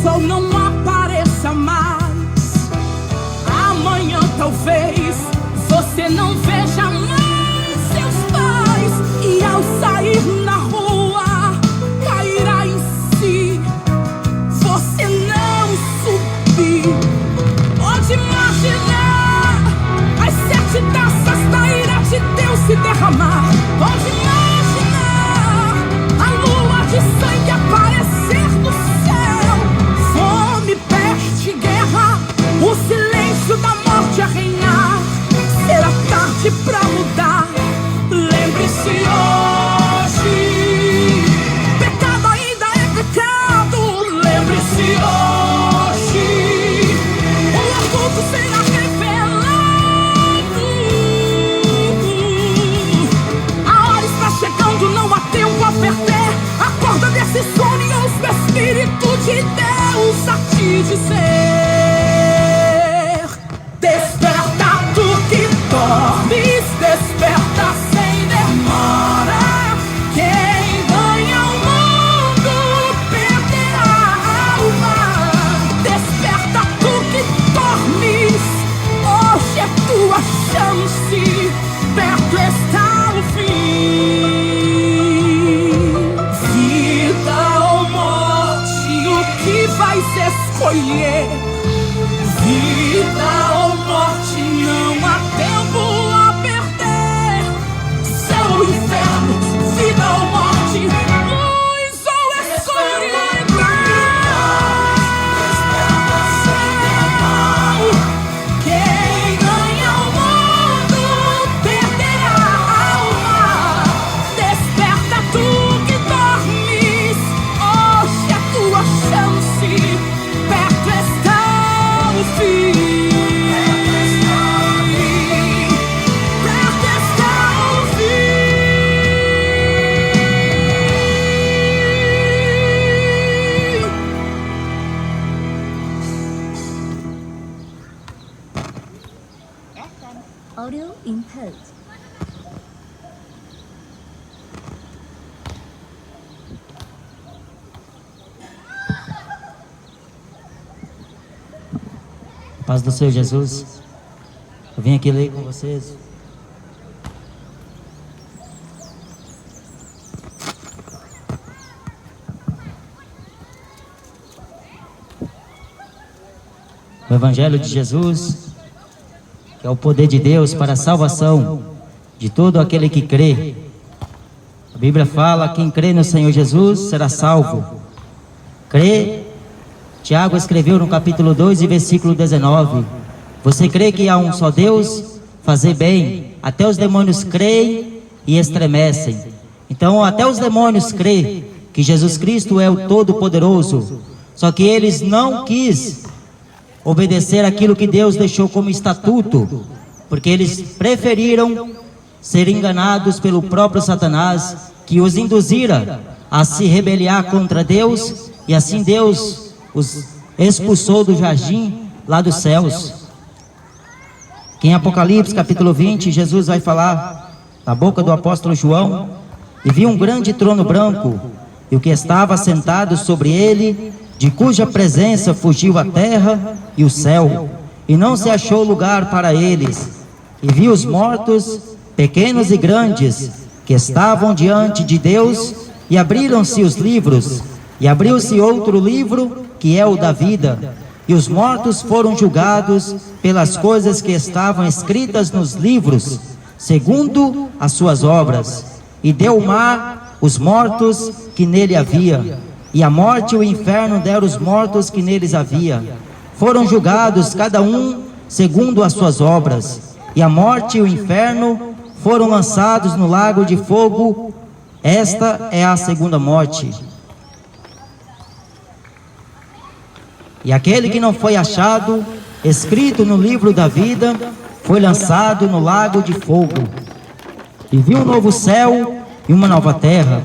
sol não apareça mais. Amanhã talvez você não veja mais seus pais, e ao sair na rua cairá em si. Você não subir. Pode imaginar as 7 taças da ira de Deus se derramar. Pode imaginar a lua de sangue aparecer no céu. Fome, peste, guerra, o silêncio da morte a reinar. Será tarde pra mudar. Lembre-se hoje, pecado ainda é pecado. Lembre-se hoje, o oculto será revelado. A hora está chegando, não há tempo a perder. Acorda desse sono e ouça o Espírito de Deus a te dizer: desperta tu que dormes, desperta sem demora. Quem ganha o mundo perderá a alma. Desperta tu que dormes, hoje é tua chance, perto está o fim. Vida ou morte, o que vais escolher? Vida ou morte, não há tempo a perder. Céu ou inferno, vida ou morte, luz ou escuridão. Quem ganha o mundo perderá a alma. Desperta tu que dormes, hoje é tua chance, perto está o fim. Perto está o Audio input. Paz do Senhor Jesus. Eu vim aqui ler com vocês o Evangelho de Jesus, que é o poder de Deus para a salvação de todo aquele que crê. A Bíblia fala: quem crê no Senhor Jesus será salvo. Crê. Tiago escreveu no capítulo 2 e versículo 19: você crê que há um só Deus? Fazer bem. Até os demônios creem e estremecem. Então até os demônios creem que Jesus Cristo é o Todo-Poderoso. Só que eles não quis obedecer aquilo que Deus deixou como estatuto, porque eles preferiram ser enganados pelo próprio Satanás, que os induzira a se rebeliar contra Deus, e assim Deus os expulsou do jardim lá dos céus. Que em Apocalipse capítulo 20, Jesus vai falar na boca do apóstolo João: e vi um grande trono branco, e o que estava sentado sobre ele, de cuja presença fugiu a terra e o céu, e não se achou lugar para eles. E vi os mortos, pequenos e grandes, que estavam diante de Deus, e abriram-se os livros, e abriu-se outro livro, que é o da vida, e os mortos foram julgados pelas coisas que estavam escritas nos livros, segundo as suas obras. E deu o mar os mortos que nele havia, e a morte e o inferno deram os mortos que neles havia. Foram julgados cada um segundo as suas obras, e a morte e o inferno foram lançados no lago de fogo. Esta é a segunda morte. E aquele que não foi achado escrito no livro da vida foi lançado no lago de fogo. E viu um novo céu e uma nova terra,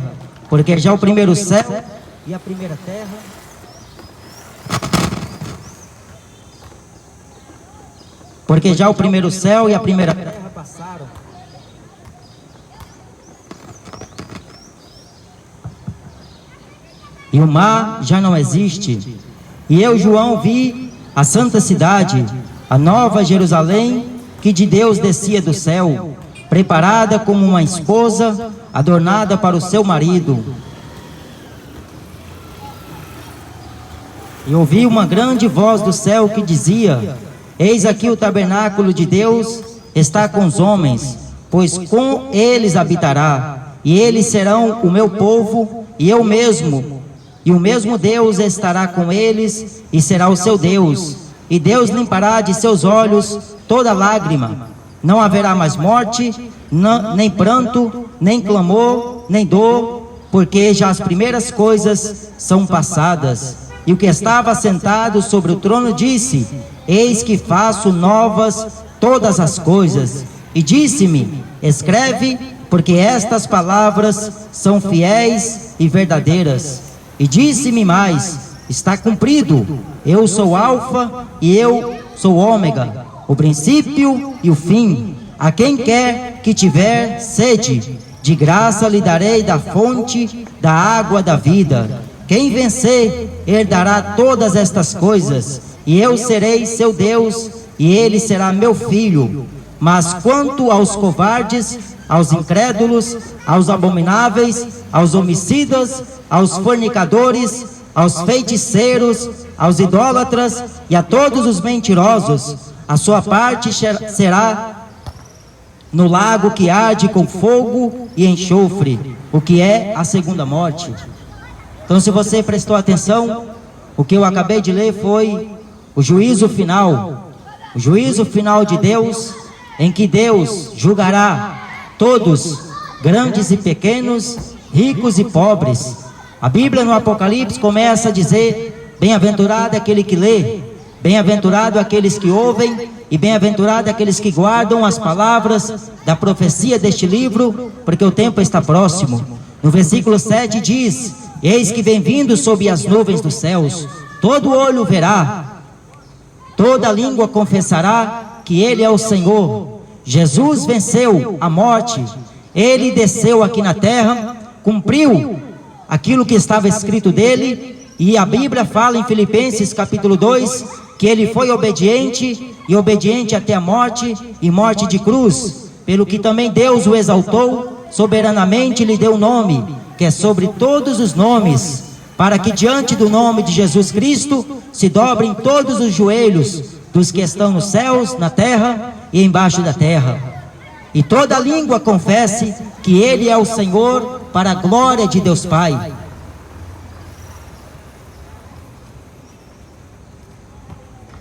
porque já o primeiro céu e a primeira terra porque já o primeiro céu e a primeira terra passaram, e o mar já não existe. E eu, João, vi a santa cidade, a nova Jerusalém, que de Deus descia do céu, preparada como uma esposa, adornada para o seu marido. E ouvi uma grande voz do céu que dizia: eis aqui o tabernáculo de Deus está com os homens, pois com eles habitará, e eles serão o meu povo, e eu mesmo, e o mesmo Deus estará com eles, e será o seu Deus, e Deus limpará de seus olhos toda lágrima. Não haverá mais morte, nem pranto, nem clamor, nem dor, porque já as primeiras coisas são passadas. E o que estava sentado sobre o trono disse: eis que faço novas todas as coisas. E disse-me: escreve, porque estas palavras são fiéis e verdadeiras. E disse-me mais: está cumprido. Eu sou Alfa e eu sou Ômega, o princípio e o fim. A quem quer que tiver sede, de graça lhe darei da fonte da água da vida. Quem vencer herdará todas estas coisas, e eu serei seu Deus, e ele será meu filho. Mas quanto aos covardes, aos incrédulos, aos abomináveis, aos homicidas, aos fornicadores, aos feiticeiros, aos idólatras e a todos os mentirosos, a sua parte será no lago que arde com fogo e enxofre, o que é a segunda morte. Então, se você prestou atenção, o que eu acabei de ler foi o juízo final de Deus, em que Deus julgará todos, grandes e pequenos, ricos e pobres. A Bíblia no Apocalipse começa a dizer: bem-aventurado aquele que lê, bem-aventurado aqueles que ouvem, e bem-aventurado aqueles que guardam as palavras da profecia deste livro, porque o tempo está próximo. No versículo 7 diz: eis que vem vindo sob as nuvens dos céus, todo olho verá, toda língua confessará que Ele é o Senhor. Jesus venceu a morte, Ele desceu aqui na terra, cumpriu aquilo que estava escrito dele, e a Bíblia fala em Filipenses capítulo 2, que Ele foi obediente, e obediente até a morte, e morte de cruz, pelo que também Deus o exaltou, soberanamente lhe deu nome, que é sobre todos os nomes, para que diante do nome de Jesus Cristo se dobrem todos os joelhos dos que estão nos céus, na terra e embaixo da terra, e toda língua confesse que Ele é o Senhor, para a glória de Deus Pai.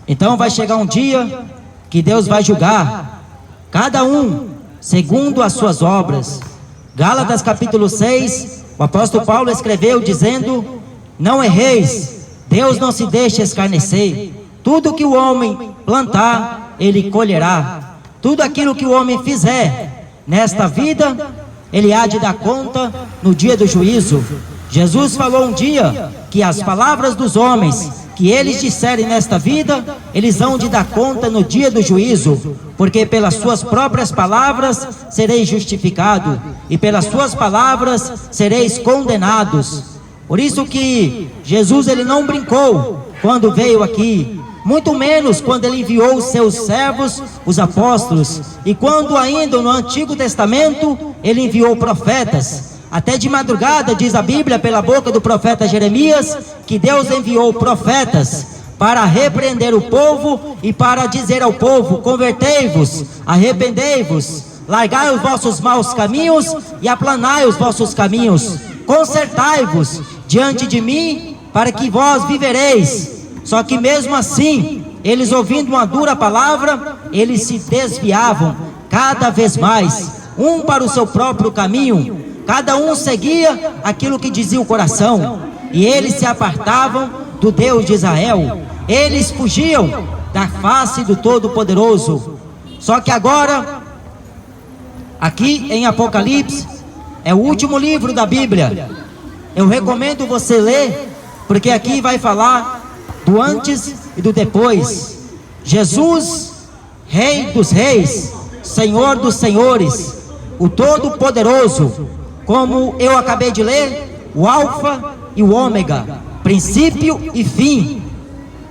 Então vai chegar um dia que Deus vai julgar cada um segundo as suas obras. Gálatas capítulo 6, o apóstolo Paulo escreveu dizendo: não erreis, Deus não se deixa escarnecer. Tudo que o homem plantar, ele colherá. Tudo aquilo que o homem fizer nesta vida, ele há de dar conta no dia do juízo. Jesus falou um dia que as palavras dos homens que eles disserem nesta vida, eles hão de dar conta no dia do juízo, porque pelas suas próprias palavras sereis justificados, e pelas suas palavras sereis condenados. Por isso que Jesus, ele não brincou quando veio aqui, muito menos quando ele enviou os seus servos, os apóstolos, e quando ainda no Antigo Testamento ele enviou profetas. Até de madrugada, diz a Bíblia, pela boca do profeta Jeremias, que Deus enviou profetas para repreender o povo e para dizer ao povo: convertei-vos, arrependei-vos, largai os vossos maus caminhos e aplanai os vossos caminhos, consertai-vos diante de mim, para que vós vivereis. Só que mesmo assim, eles ouvindo uma dura palavra, eles se desviavam cada vez mais, um para o seu próprio caminho. Cada um seguia aquilo que dizia o coração, e eles se apartavam do Deus de Israel. Eles fugiam da face do Todo-Poderoso. Só que agora, aqui em Apocalipse, é o último livro da Bíblia. Eu recomendo você ler, porque aqui vai falar do antes e do depois. Jesus, Rei dos Reis, Senhor dos Senhores, o Todo-Poderoso, como eu acabei de ler, o Alfa e o Ômega, princípio e fim.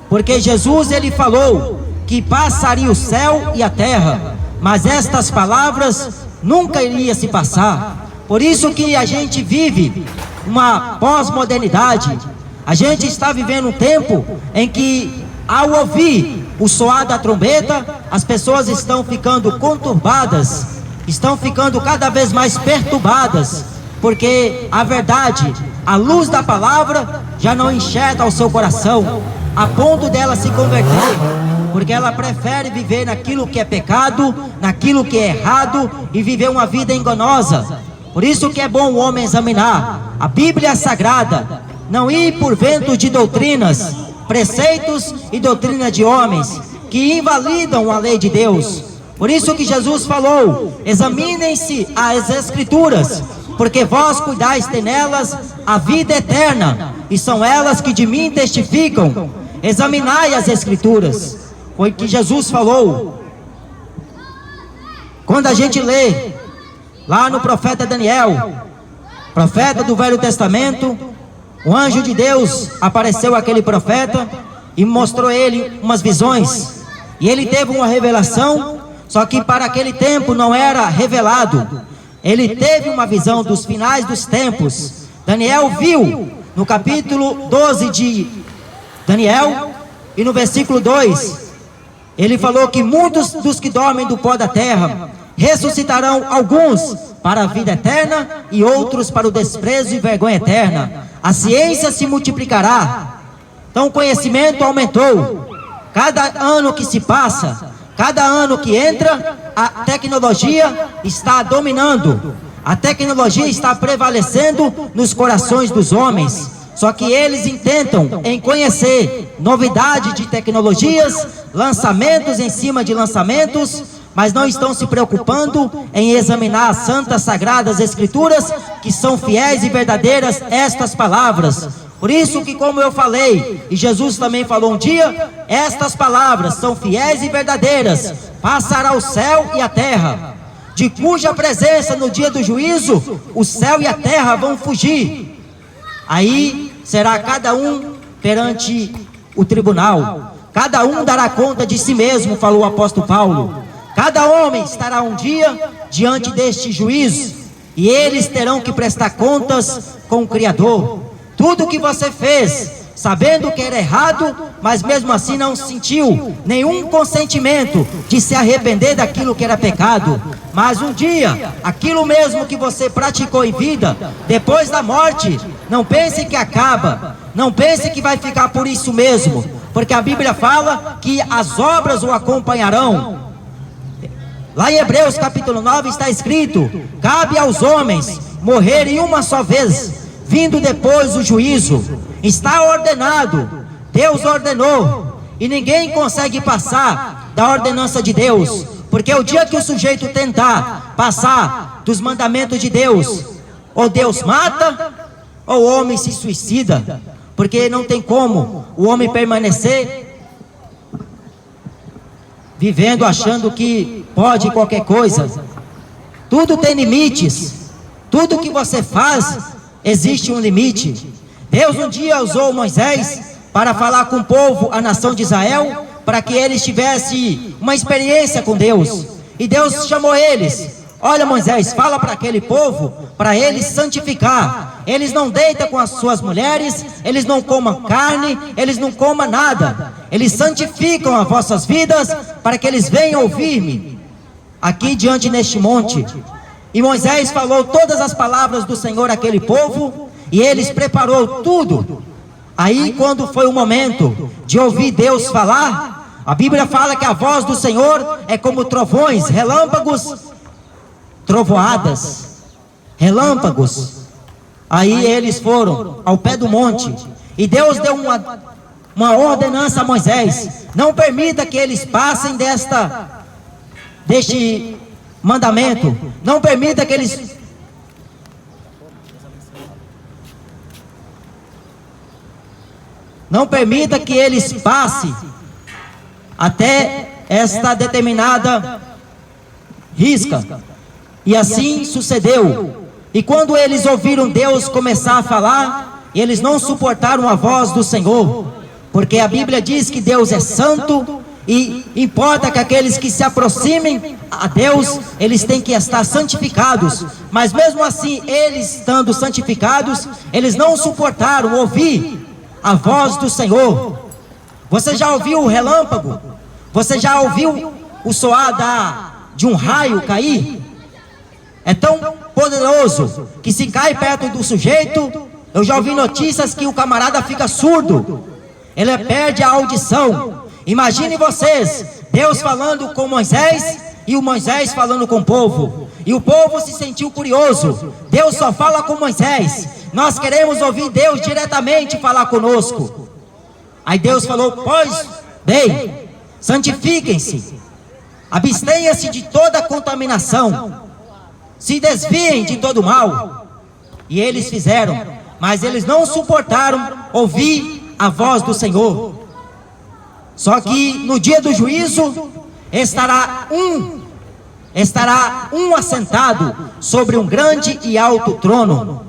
porque Jesus ele falou que passaria o céu e a terra, mas estas palavras nunca iriam se passar. Por isso que a gente vive uma pós-modernidade. A gente está vivendo um tempo em que, ao ouvir o soar da trombeta, as pessoas estão ficando conturbadas, estão ficando cada vez mais perturbadas, porque a verdade, a luz da palavra já não enxerga o seu coração, a ponto dela se converter, porque ela prefere viver naquilo que é pecado, naquilo que é errado, e viver uma vida enganosa. Por isso que é bom o homem examinar a Bíblia Sagrada, não ir por vento de doutrinas, preceitos e doutrina de homens que invalidam a lei de Deus. Por isso que Jesus falou: examinem-se as Escrituras, porque vós cuidais ter nelas a vida eterna, e são elas que de mim testificam. Examinai as Escrituras. Foi o que Jesus falou. Quando a gente lê lá no profeta Daniel, profeta do Velho Testamento, o anjo de Deus apareceu àquele profeta e mostrou a ele umas visões, e ele teve uma revelação, só que para aquele tempo não era revelado. Ele teve uma visão dos finais dos tempos. Daniel viu no capítulo 12 de Daniel, e no versículo 2, ele falou que muitos dos que dormem do pó da terra ressuscitarão, alguns para a vida eterna e outros para o desprezo e vergonha eterna. A ciência se multiplicará. Então o conhecimento aumentou. Cada ano que se passa, cada ano que entra, a tecnologia está dominando. A tecnologia está prevalecendo nos corações dos homens. Só que eles intentam em conhecer novidade de tecnologias, lançamentos em cima de lançamentos, mas não estão se preocupando em examinar as santas sagradas Escrituras, que são fiéis e verdadeiras estas palavras. Por isso que, como eu falei, e Jesus também falou um dia, estas palavras são fiéis e verdadeiras, passará o céu e a terra, de cuja presença no dia do juízo, o céu e a terra vão fugir. Aí será cada um perante o tribunal, cada um dará conta de si mesmo, falou o apóstolo Paulo. Cada homem estará um dia diante deste juízo, e eles terão que prestar contas com o Criador. Tudo que você fez, sabendo que era errado, mas mesmo assim não sentiu nenhum consentimento de se arrepender daquilo que era pecado. Mas um dia, aquilo mesmo que você praticou em vida, depois da morte, não pense que acaba, não pense que vai ficar por isso mesmo, porque a Bíblia fala que as obras o acompanharão. Lá em Hebreus capítulo 9 está escrito: cabe aos homens morrerem uma só vez, vindo depois o juízo. Está ordenado, Deus ordenou, e ninguém consegue passar da ordenança de Deus, porque o dia que o sujeito tentar passar dos mandamentos de Deus, ou Deus mata, ou o homem se suicida, porque não tem como o homem permanecer vivendo achando que pode qualquer coisa. Tudo tem limites, tudo que você faz existe um limite. Deus um dia usou Moisés para falar com o povo, a nação de Israel, para que eles tivessem uma experiência com Deus. E Deus chamou eles: olha, Moisés, fala para aquele povo, para eles santificar. Eles não deitam com as suas mulheres, eles não comam carne, eles não comam nada. Eles santificam as vossas vidas, para que eles venham ouvir-me aqui diante neste monte. E Moisés falou todas as palavras do Senhor àquele povo, e eles preparou tudo. Aí quando foi o momento de ouvir Deus falar, a Bíblia fala que a voz do Senhor é como trovões, relâmpagos, trovoadas, relâmpagos. Aí eles foram ao pé do monte, e Deus deu uma ordenança a Moisés: não permita que eles passem deste mandamento, não permita que eles passem até esta determinada risca. E assim sucedeu. E quando eles ouviram Deus começar a falar, eles não suportaram a voz do Senhor. porque a Bíblia diz que Deus é santo e importa que aqueles que se aproximem a Deus, eles têm que estar santificados. Mas mesmo assim, eles estando santificados, eles não suportaram ouvir a voz do Senhor. Você já ouviu o relâmpago? Você já ouviu o soar de um raio cair? É tão poderoso que se cai perto do sujeito, eu já ouvi notícias que o camarada fica surdo, ele perde a audição. Imagine vocês, Deus falando com Moisés e o Moisés falando com o povo, e o povo se sentiu curioso. Deus só fala com Moisés, nós queremos ouvir Deus diretamente falar conosco. Aí Deus falou: pois bem, santifiquem-se, abstenha-se de toda contaminação, se desviem de todo mal. E eles fizeram, mas eles não suportaram ouvir a voz do Senhor. Só que no dia do juízo estará um assentado sobre um grande e alto trono.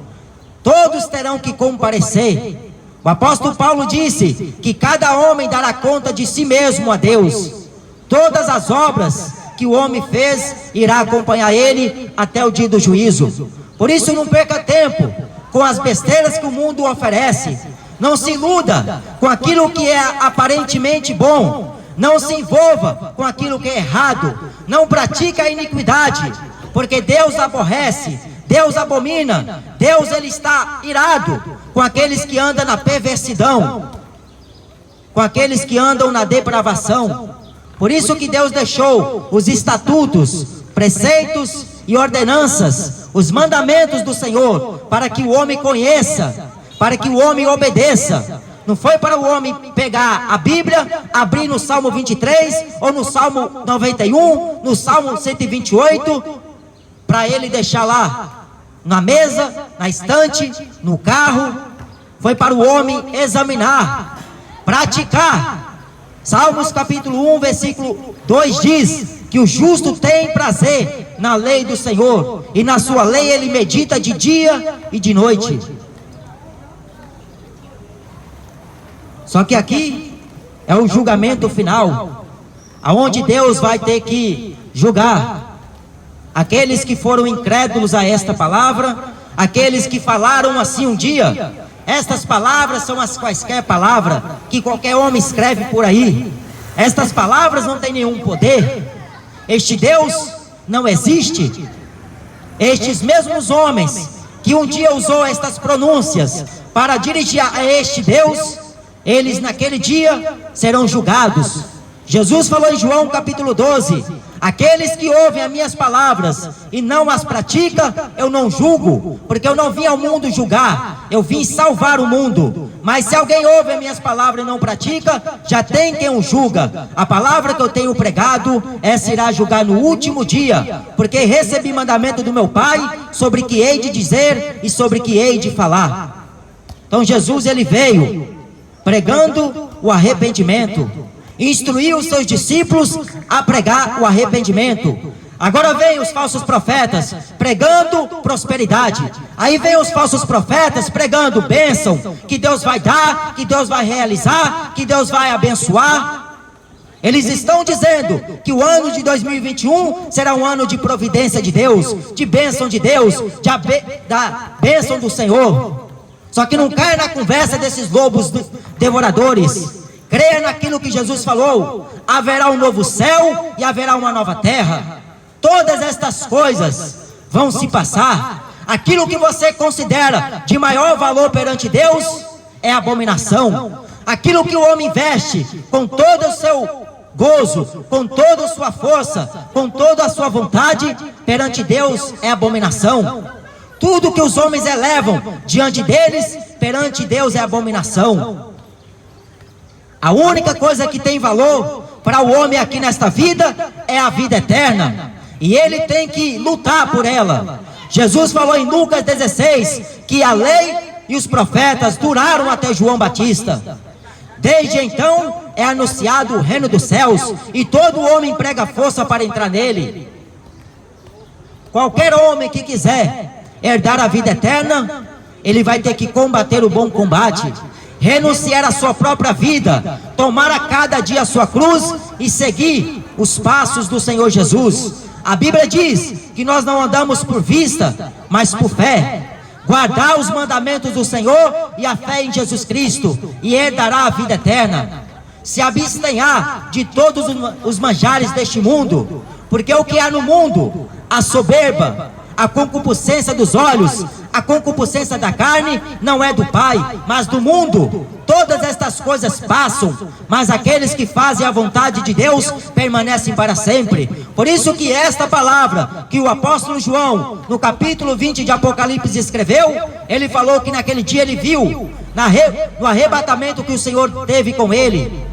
Todos terão que comparecer. O apóstolo Paulo disse que cada homem dará conta de si mesmo a Deus. Todas as obras que o homem fez irá acompanhar ele até o dia do juízo. Por isso, não perca tempo com as besteiras que o mundo oferece. Não se iluda com aquilo que é aparentemente bom. Não se envolva com aquilo que é errado. Não pratique a iniquidade, porque Deus aborrece, Deus abomina. Deus, ele está irado com aqueles que andam na perversidão, com aqueles que andam na depravação. Por isso que Deus deixou os estatutos, preceitos e ordenanças, os mandamentos do Senhor, para que o homem conheça, para que o homem obedeça. Não foi para o homem pegar a Bíblia, abrir no Salmo 23, ou no Salmo 91, no Salmo 128, para ele deixar lá, na mesa, na estante, no carro. Foi para o homem examinar, praticar. Salmos capítulo 1, versículo 2 diz que o justo tem prazer na lei do Senhor, e na sua lei ele medita de dia e de noite. Só que aqui é o julgamento final, aonde Deus vai ter que julgar aqueles que foram incrédulos a esta palavra, aqueles que falaram assim um dia. Estas palavras são as quaisquer palavras que qualquer homem escreve por aí. Estas palavras não têm nenhum poder. Este Deus não existe. Estes mesmos homens que um dia usou estas pronúncias para dirigir a este Deus, eles naquele dia serão julgados. Jesus falou em João capítulo 12: aqueles que ouvem as minhas palavras e não as praticam, eu não julgo, porque eu não vim ao mundo julgar, eu vim salvar o mundo. Mas se alguém ouve as minhas palavras e não pratica, já tem quem o julga. A palavra que eu tenho pregado, essa irá julgar no último dia, porque recebi mandamento do meu Pai sobre que hei de dizer e sobre que hei de falar. Então Jesus, ele veio pregando o arrependimento, instruiu os seus discípulos a pregar o arrependimento. Agora vem os falsos profetas pregando prosperidade. Aí vem os falsos profetas pregando bênção, que Deus vai dar, que Deus vai realizar, que Deus vai abençoar. Eles estão dizendo que o ano de 2021 será um ano de providência de Deus, de bênção de Deus, da bênção do Senhor. Só que não caia na conversa desses lobos devoradores. Creia naquilo que Jesus falou: haverá um novo céu e haverá uma nova terra. Todas estas coisas vão se passar. Aquilo que você considera de maior valor perante Deus é abominação. Aquilo que o homem veste com todo o seu gozo, com toda a sua força, com toda a sua vontade, perante Deus é abominação. Tudo que os homens elevam diante deles, perante Deus é abominação. A única coisa que tem valor para o homem aqui nesta vida é a vida eterna, e ele tem que lutar por ela. Jesus falou em Lucas 16 que a lei e os profetas duraram até João Batista. Desde então é anunciado o reino dos céus, e todo homem emprega força para entrar nele. Qualquer homem que quiser herdar a vida eterna, ele vai ter que combater o bom combate. renunciar à sua própria vida, tomar a cada dia a sua cruz e seguir os passos do Senhor Jesus. A Bíblia diz que nós não andamos por vista, mas por fé. Guardar os mandamentos do Senhor e a fé em Jesus Cristo, e herdará a vida eterna. Se abstenhar de todos os manjares deste mundo, porque o que há no mundo, a soberba, a concupiscência dos olhos, a concupiscência da carne, não é do Pai, mas do mundo. Todas estas coisas passam, mas aqueles que fazem a vontade de Deus permanecem para sempre. Por isso que esta palavra que o apóstolo João, no capítulo 20 de Apocalipse, escreveu, ele falou que naquele dia ele viu, no arrebatamento que o Senhor teve com ele,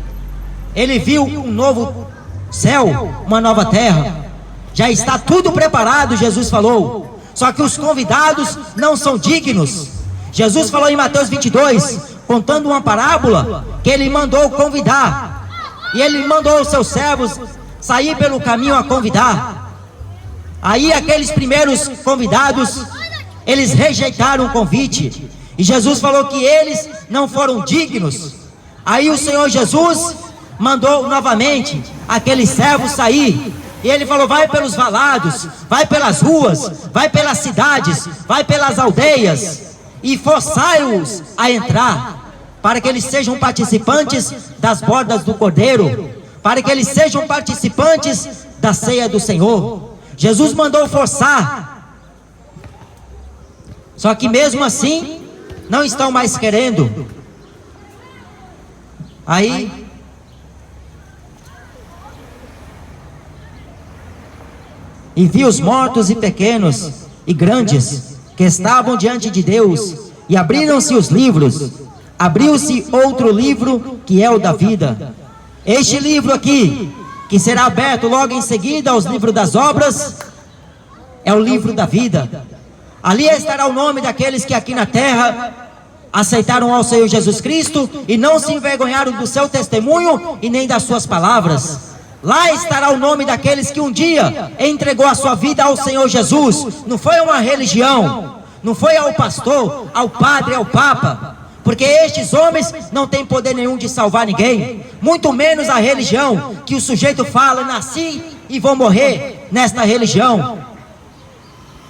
ele viu um novo céu, uma nova terra. Já está tudo preparado, Jesus falou. Só que os convidados não são dignos. Jesus falou em Mateus 22, contando uma parábola, que ele mandou convidar. E ele mandou os seus servos sair pelo caminho a convidar. Aí aqueles primeiros convidados, eles rejeitaram o convite. E Jesus falou que eles não foram dignos. Aí o Senhor Jesus mandou novamente aqueles servos sair. E ele falou: vai pelos valados, vai pelas ruas, vai pelas cidades, vai pelas aldeias, e forçai-os a entrar, para que eles sejam participantes das bordas do Cordeiro, para que eles sejam participantes da ceia do Senhor. Jesus mandou forçar, só que mesmo assim, não estão mais querendo. Aí e vi os mortos e pequenos e grandes que estavam diante de Deus, e abriram-se os livros. Abriu-se outro livro, que é o da vida. Este livro aqui, que será aberto logo em seguida aos livros das obras, é o livro da vida. Ali estará o nome daqueles que aqui na terra aceitaram ao Senhor Jesus Cristo e não se envergonharam do seu testemunho e nem das suas palavras. Lá estará o nome daqueles que um dia entregou a sua vida ao Senhor Jesus. Não foi a uma religião, não foi ao pastor, ao padre, ao papa, porque estes homens não têm poder nenhum de salvar ninguém, muito menos a religião, que o sujeito fala: nasci e vou morrer nesta religião.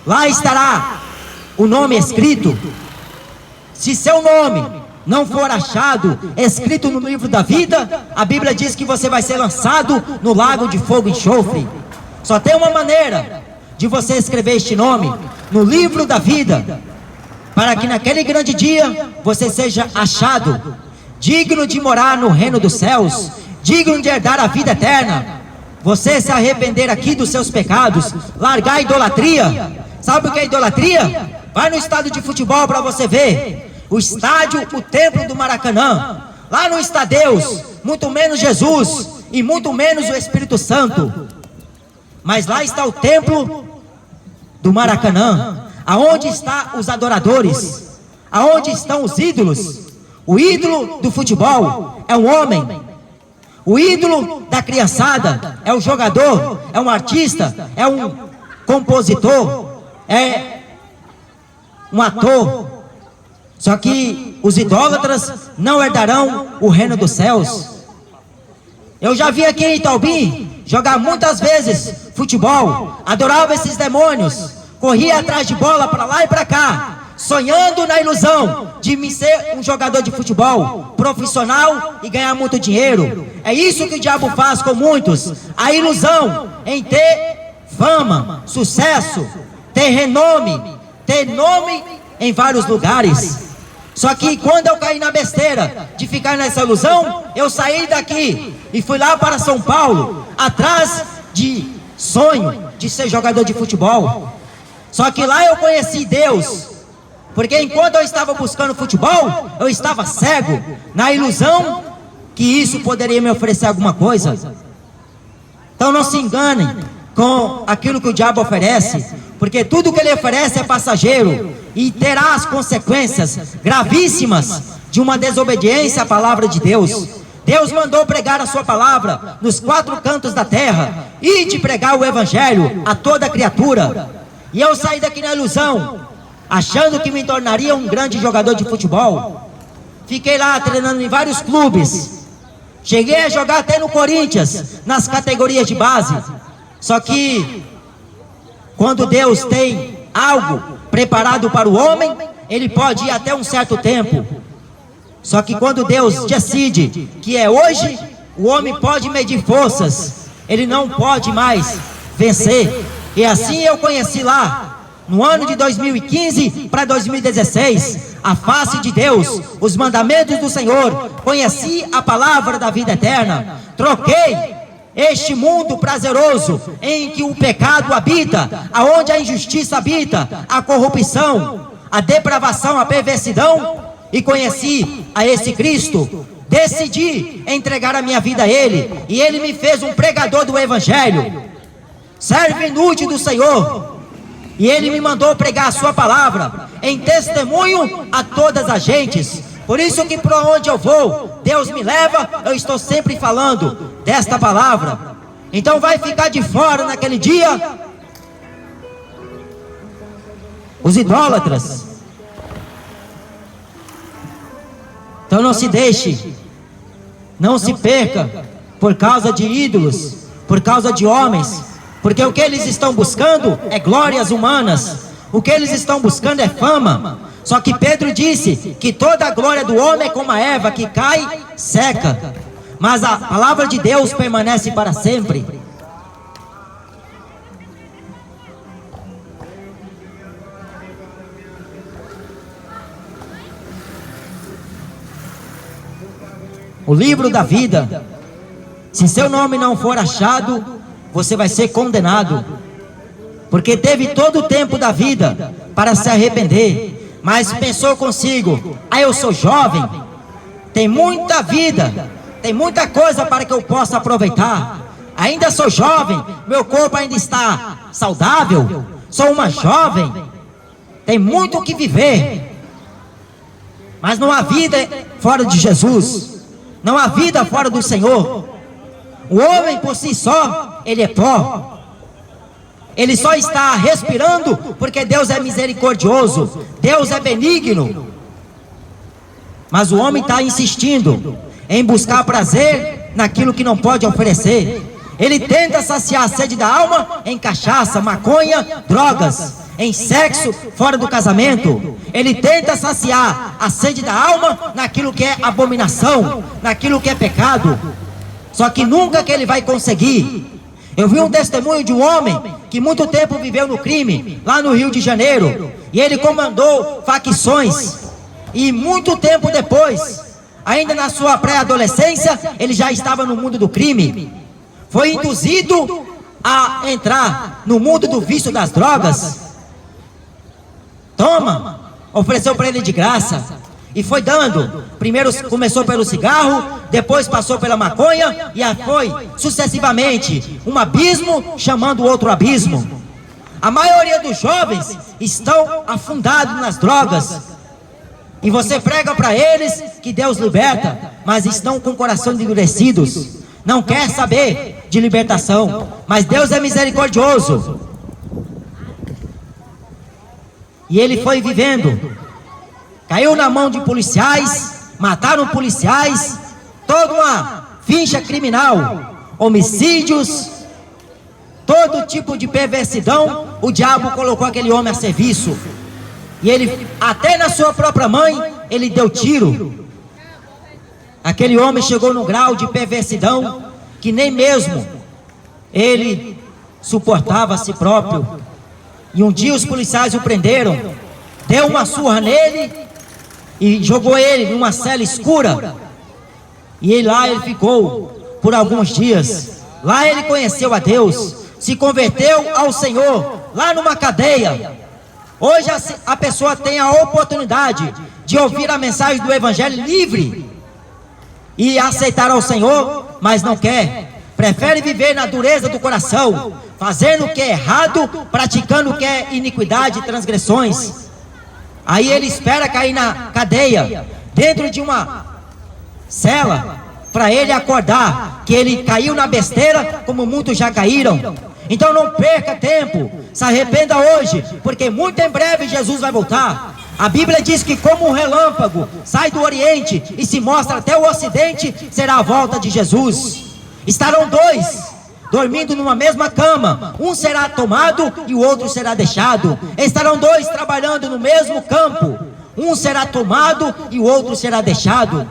Lá estará o nome escrito. Se seu nome não for achado escrito no livro da vida, a Bíblia diz que você vai ser lançado no lago de fogo e enxofre. Só tem uma maneira de você escrever este nome no livro da vida, para que naquele grande dia você seja achado digno de morar no reino dos céus, digno de herdar a vida eterna. Você se arrepender aqui dos seus pecados, largar a idolatria. Sabe o que é idolatria? Vai no estádio de futebol para você ver. O estádio, o templo do Maracanã, lá não está Deus, muito menos Jesus, e muito menos o Espírito Santo. Mas lá está o templo do Maracanã, aonde estão os adoradores, aonde estão os ídolos. O ídolo do futebol é um homem, o ídolo da criançada é um jogador, é um artista, é um compositor, é um ator. Só que os idólatras não herdarão o reino dos céus. Eu já vi aqui em Itaubim jogar muitas vezes futebol, adorava esses demônios, corria atrás de bola para lá e para cá, sonhando na ilusão de me ser um jogador de futebol profissional e ganhar muito dinheiro. É isso que o diabo faz com muitos, a ilusão em ter fama, sucesso, ter renome, ter nome em vários lugares. Só que quando eu caí na besteira de ficar nessa ilusão, eu saí daqui e fui lá para São Paulo, atrás de sonho de ser jogador de futebol. Só que lá eu conheci Deus, porque enquanto eu estava buscando futebol, eu estava cego, na ilusão que isso poderia me oferecer alguma coisa. Então não se enganem com aquilo que o diabo oferece, porque tudo que ele oferece é passageiro e terá as consequências gravíssimas de uma desobediência à palavra de Deus. Deus mandou pregar a sua palavra nos 4 cantos da terra e de pregar o evangelho a toda criatura. E eu saí daqui na ilusão, achando que me tornaria um grande jogador de futebol. fiquei lá treinando em vários clubes. Cheguei a jogar até no Corinthians, nas categorias de base. Só que, quando Deus tem algo preparado para o homem, ele pode ir até um certo tempo. Só que quando Deus decide que é hoje, o homem pode medir forças, ele não pode mais vencer. E assim eu conheci lá, no ano de 2015 para 2016, a face de Deus, os mandamentos do Senhor. Conheci a palavra da vida eterna. Troquei este mundo prazeroso em que o pecado habita, aonde a injustiça habita, a corrupção, a depravação, a perversidão, e conheci a esse Cristo. Decidi entregar a minha vida a Ele, e Ele me fez um pregador do Evangelho, servo inútil do Senhor, e Ele me mandou pregar a sua palavra em testemunho a todas as gentes. Por isso que por onde eu vou, Deus me leva, eu estou sempre falando desta palavra. Então vai ficar de fora naquele dia os idólatras. Então não se deixe, não se perca por causa de ídolos, por causa de homens, porque o que eles estão buscando é glórias humanas, o que eles estão buscando é fama. Só que Pedro disse que toda a glória do homem é como a erva que cai, seca, mas a palavra de Deus permanece para sempre. O livro da vida, se seu nome não for achado, você vai ser condenado, porque teve todo o tempo da vida para se arrepender, mas pensou consigo: ah, eu sou jovem, tem muita vida, tem muita coisa para que eu possa aproveitar, ainda sou jovem, meu corpo ainda está saudável, sou uma jovem, tem muito o que viver. Mas não há vida fora de Jesus, não há vida fora do Senhor. O homem por si só, ele é pó. Ele só está respirando porque Deus é misericordioso, Deus é benigno. Mas o homem está insistindo em buscar prazer naquilo que não pode oferecer. Ele tenta saciar a sede da alma em cachaça, maconha, drogas, em sexo fora do casamento. Ele tenta saciar a sede da alma naquilo que é abominação, naquilo que é pecado. Só que nunca que ele vai conseguir. Eu vi um testemunho de um homem que muito tempo viveu no crime, lá no Rio de Janeiro, e ele comandou facções, e muito tempo depois, ainda na sua pré-adolescência, ele já estava no mundo do crime. Foi induzido a entrar no mundo do vício das drogas. Toma, ofereceu para ele de graça, e foi dando. Primeiro começou pelo cigarro, depois passou pela maconha, e foi sucessivamente um abismo chamando outro abismo. A maioria dos jovens estão afundados nas drogas, e você prega para eles que Deus liberta, mas estão com o coração endurecidos, não quer saber de libertação. Mas Deus é misericordioso, e ele foi vivendo, caiu na mão de policiais, mataram policiais, toda uma ficha criminal, homicídios, todo tipo de perversidão. O diabo colocou aquele homem a serviço, e ele, até na sua própria mãe, ele deu tiro. Aquele homem chegou num grau de perversidão que nem mesmo ele suportava a si próprio. E um dia os policiais o prenderam, deu uma surra nele e jogou ele numa cela escura. E lá ele ficou por alguns dias. Lá ele conheceu a Deus, se converteu ao Senhor, lá numa cadeia. Hoje a pessoa tem a oportunidade de ouvir a mensagem do Evangelho livre e aceitar ao Senhor, mas não quer. Prefere viver na dureza do coração, fazendo o que é errado, praticando o que é iniquidade e transgressões. Aí ele espera cair na cadeia, dentro de uma cela, para ele acordar que ele caiu na besteira, como muitos já caíram. Então não perca tempo, se arrependa hoje, porque muito em breve Jesus vai voltar. A Bíblia diz que como um relâmpago sai do Oriente e se mostra até o Ocidente, será a volta de Jesus. Estarão dois dormindo numa mesma cama, um será tomado e o outro será deixado. Estarão dois trabalhando no mesmo campo, um será tomado e o outro será deixado.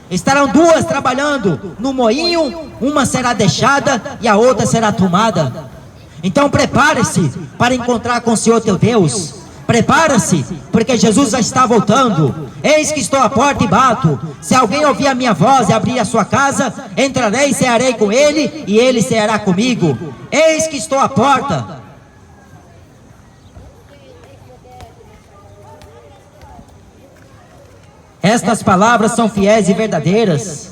Estarão duas trabalhando no moinho, uma será deixada e a outra será tomada. Então prepare-se para encontrar com o Senhor teu Deus. Prepara-se, porque Jesus já está voltando. Eis que estou à porta e bato. Se alguém ouvir a minha voz e abrir a sua casa, entrarei e cearei com ele, e ele ceará comigo. Eis que estou à porta. Estas palavras são fiéis e verdadeiras.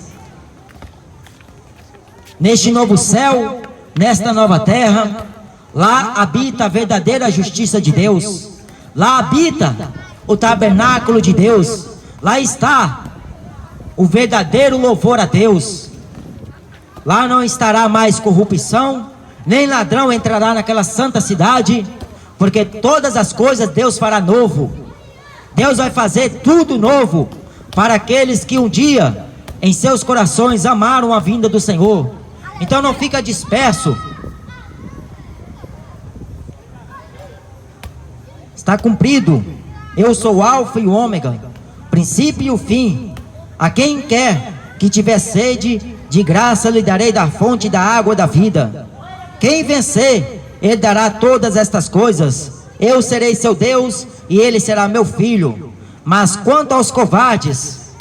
Neste novo céu, nesta nova terra, lá habita a verdadeira justiça de Deus. Lá habita o tabernáculo de Deus. Lá está o verdadeiro louvor a Deus. Lá não estará mais corrupção, nem ladrão entrará naquela santa cidade, porque todas as coisas Deus fará novo. Deus vai fazer tudo novo para aqueles que um dia em seus corações amaram a vinda do Senhor. Então não fica disperso. Está cumprido. Eu sou o Alfa e o Ômega, princípio e o fim. A quem quer que tiver sede, de graça lhe darei da fonte da água da vida. Quem vencer, ele dará todas estas coisas. Eu serei seu Deus e ele será meu filho. Mas quanto aos covardes,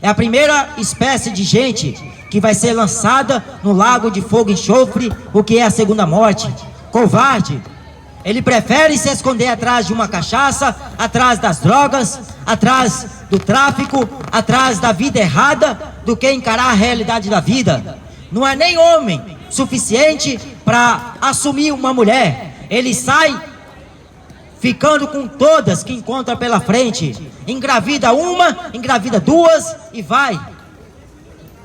é a primeira espécie de gente que vai ser lançada no lago de fogo e enxofre, o que é a segunda morte. Covarde. Ele prefere se esconder atrás de uma cachaça, atrás das drogas, atrás do tráfico, atrás da vida errada, do que encarar a realidade da vida. Não é nem homem suficiente para assumir uma mulher. Ele sai ficando com todas que encontra pela frente. Engravida uma, engravida duas e vai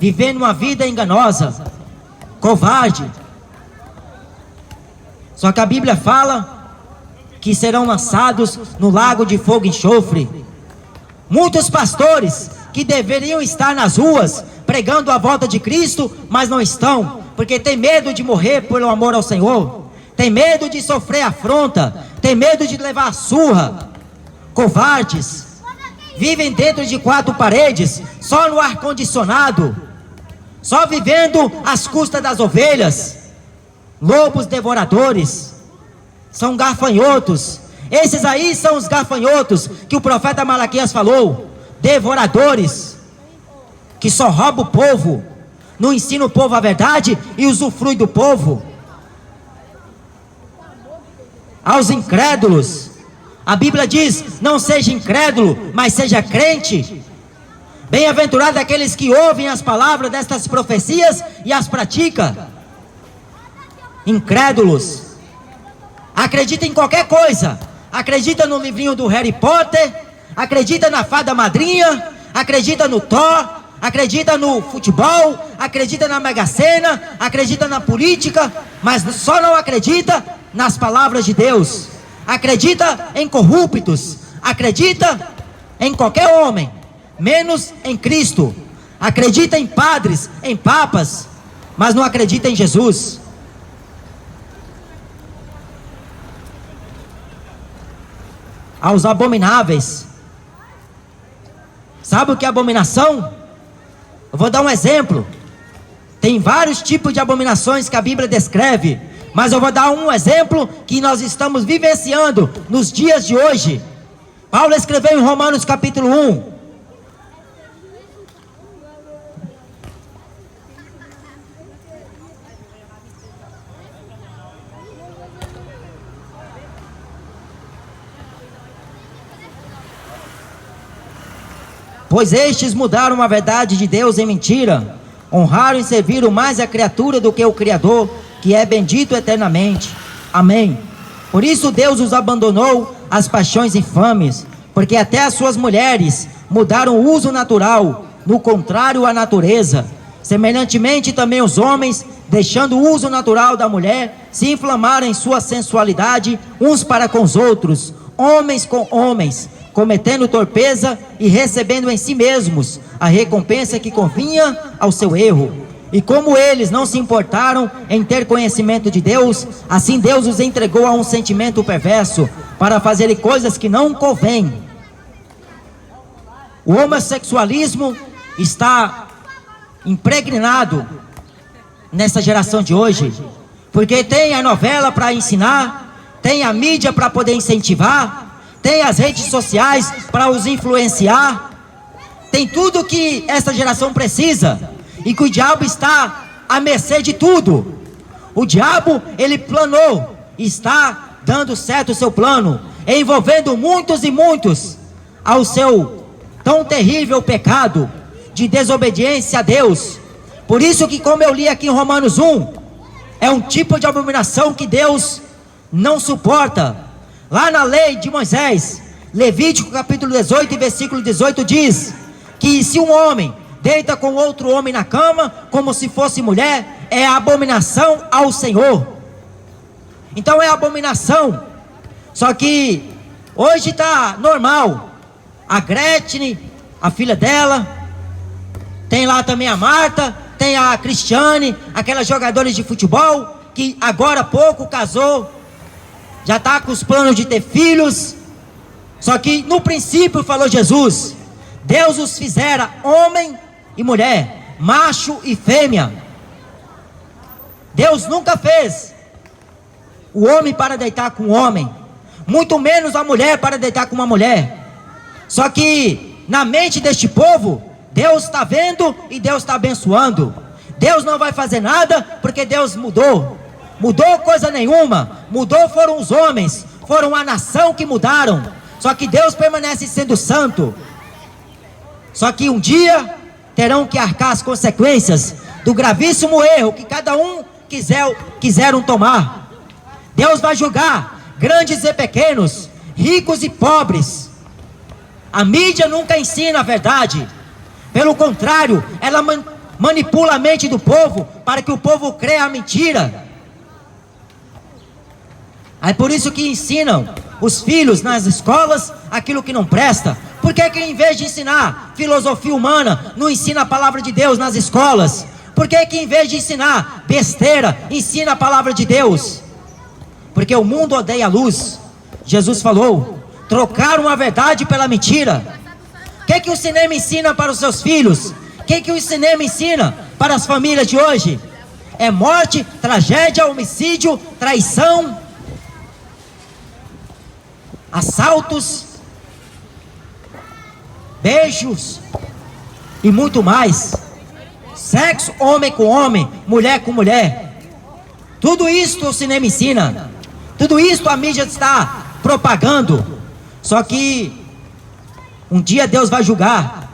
vivendo uma vida enganosa. Covarde. Só que a Bíblia fala que serão lançados no lago de fogo e enxofre. Muitos pastores que deveriam estar nas ruas pregando a volta de Cristo, mas não estão, porque tem medo de morrer pelo amor ao Senhor, tem medo de sofrer afronta, tem medo de levar surra. Covardes. Vivem dentro de quatro paredes, só no ar-condicionado, só vivendo às custas das ovelhas. Lobos devoradores, são gafanhotos. Esses aí são os gafanhotos que o profeta Malaquias falou. Devoradores, que só roubam o povo, não ensina o povo a verdade e usufrui do povo. Aos incrédulos, a Bíblia diz: não seja incrédulo, mas seja crente. Bem-aventurado aqueles que ouvem as palavras destas profecias e as praticam. Incrédulos, acredita em qualquer coisa, acredita no livrinho do Harry Potter, acredita na fada madrinha, acredita no Thor, acredita no futebol, acredita na Mega Sena, acredita na política, mas só não acredita nas palavras de Deus. Acredita em corruptos, acredita em qualquer homem, menos em Cristo. Acredita em padres, em papas, mas não acredita em Jesus. Aos abomináveis. Sabe o que é abominação? Eu vou dar um exemplo. Tem vários tipos de abominações que a Bíblia descreve, mas eu vou dar um exemplo que nós estamos vivenciando nos dias de hoje. Paulo escreveu em Romanos capítulo 1. Pois estes mudaram a verdade de Deus em mentira, honraram e serviram mais a criatura do que o Criador, que é bendito eternamente. Amém. Por isso Deus os abandonou às paixões infames, porque até as suas mulheres mudaram o uso natural, no contrário à natureza. Semelhantemente também os homens, deixando o uso natural da mulher, se inflamaram em sua sensualidade uns para com os outros, homens com homens, cometendo torpeza e recebendo em si mesmos a recompensa que convinha ao seu erro. E como eles não se importaram em ter conhecimento de Deus, assim Deus os entregou a um sentimento perverso, para fazerem coisas que não convêm. O homossexualismo está impregnado nessa geração de hoje, porque tem a novela para ensinar, tem a mídia para poder incentivar, tem as redes sociais para os influenciar, tem tudo que essa geração precisa, e que o diabo está à mercê de tudo. O diabo, ele planou, está dando certo o seu plano, envolvendo muitos e muitos ao seu tão terrível pecado de desobediência a Deus. Por isso que, como eu li aqui em Romanos 1, é um tipo de abominação que Deus não suporta. Lá na lei de Moisés, Levítico capítulo 18 e versículo 18 diz que se um homem deita com outro homem na cama, como se fosse mulher, é abominação ao Senhor. Então é abominação. Só que hoje está normal. A Gretchen, a filha dela, tem lá também a Marta, tem a Cristiane, aquelas jogadoras de futebol, que agora há pouco casou, já está com os planos de ter filhos. Só que no princípio, falou Jesus, Deus os fizera homem e mulher, macho e fêmea. Deus nunca fez o homem para deitar com o homem, muito menos a mulher para deitar com uma mulher. Só que na mente deste povo, Deus está vendo e Deus está abençoando. Deus não vai fazer nada porque Deus mudou coisa nenhuma. Mudou foram os homens, foram a nação que mudaram. Só que Deus permanece sendo santo. Só que um dia terão que arcar as consequências do gravíssimo erro que cada um quiseram tomar. Deus vai julgar grandes e pequenos, ricos e pobres. A mídia nunca ensina a verdade. Pelo contrário, ela manipula a mente do povo para que o povo creia a mentira. É por isso que ensinam os filhos nas escolas aquilo que não presta. Por que em vez de ensinar filosofia humana, não ensina a palavra de Deus nas escolas? Por que em vez de ensinar besteira, ensina a palavra de Deus? Porque o mundo odeia a luz. Jesus falou, trocaram a verdade pela mentira. O que o cinema ensina para os seus filhos? O que o cinema ensina para as famílias de hoje? É morte, tragédia, homicídio, traição, assaltos, beijos e muito mais. Sexo, homem com homem, mulher com mulher. Tudo isso o cinema ensina. Tudo isso a mídia está propagando. Só que um dia Deus vai julgar.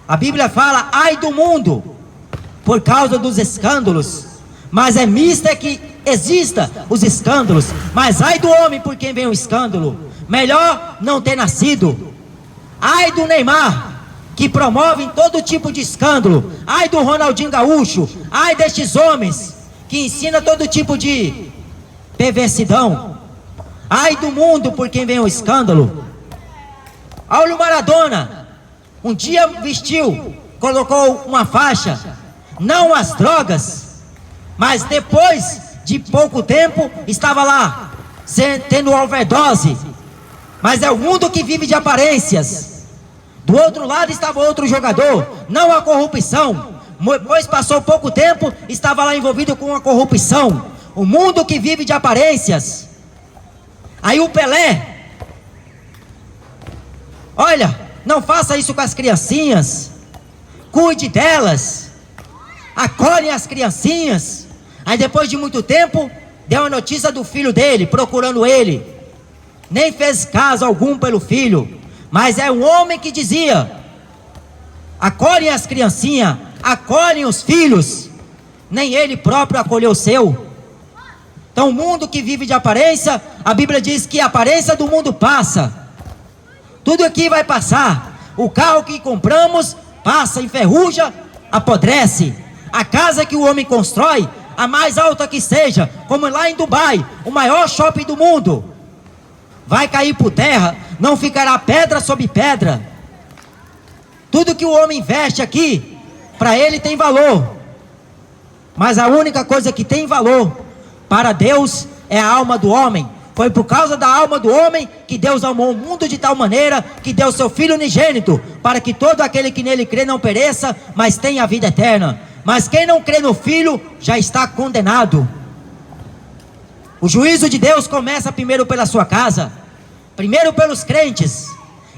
A Bíblia fala, ai do mundo, por causa dos escândalos. Mas é mista que exista os escândalos. Mas ai do homem por quem vem o escândalo. Melhor não ter nascido. Ai do Neymar, que promove todo tipo de escândalo. Ai do Ronaldinho Gaúcho. Ai destes homens que ensinam todo tipo de perversidão. Ai do mundo por quem vem o escândalo. Olha o Maradona, um dia vestiu, colocou uma faixa, não as drogas, mas depois de pouco tempo estava lá, tendo overdose. Mas é o mundo que vive de aparências. Do outro lado estava outro jogador, não a corrupção, pois passou pouco tempo, estava lá envolvido com a corrupção. O mundo que vive de aparências. Aí o Pelé, olha, não faça isso com as criancinhas, cuide delas, acolhe as criancinhas. Aí depois de muito tempo, deu a notícia do filho dele, procurando ele, nem fez caso algum pelo filho, mas é um homem que dizia, acolhem as criancinhas, acolhem os filhos, nem ele próprio acolheu o seu. Então o mundo que vive de aparência, a Bíblia diz que a aparência do mundo passa. Tudo aqui vai passar. O carro que compramos passa, enferruja, apodrece. A casa que o homem constrói, a mais alta que seja, como lá em Dubai, o maior shopping do mundo, vai cair por terra, não ficará pedra sobre pedra. Tudo que o homem investe aqui, para ele tem valor, mas a única coisa que tem valor para Deus é a alma do homem. Foi por causa da alma do homem que Deus amou o mundo de tal maneira que deu seu Filho unigênito, para que todo aquele que nele crê não pereça, mas tenha a vida eterna. Mas quem não crê no Filho já está condenado. O juízo de Deus começa primeiro pela sua casa, primeiro pelos crentes.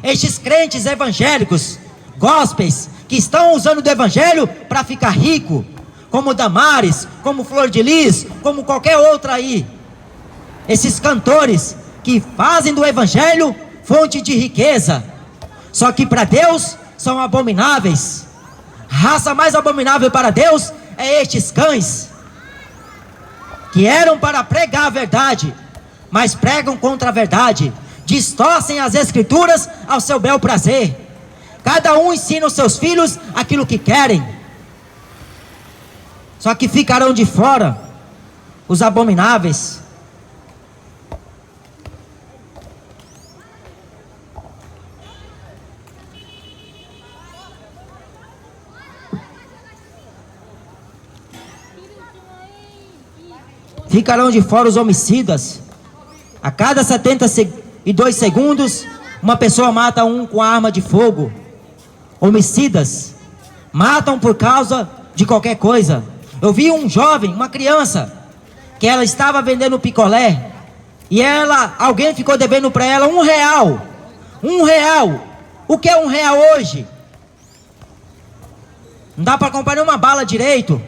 Estes crentes evangélicos, gospels, que estão usando do evangelho para ficar rico, como Damares, como Flor de Lis, como qualquer outra aí. Esses cantores que fazem do evangelho fonte de riqueza, só que para Deus são abomináveis. Raça mais abominável para Deus é estes cães, que eram para pregar a verdade, mas pregam contra a verdade, distorcem as escrituras ao seu bel prazer. Cada um ensina os seus filhos aquilo que querem, só que ficarão de fora os abomináveis. Ficarão de fora os homicidas. A cada 72 segundos, uma pessoa mata um com arma de fogo. Homicidas matam por causa de qualquer coisa. Eu vi um jovem, uma criança, que ela estava vendendo picolé, e alguém ficou devendo para ela R$1. R$1. O que é R$1 hoje? Não dá para comprar nenhuma bala direito.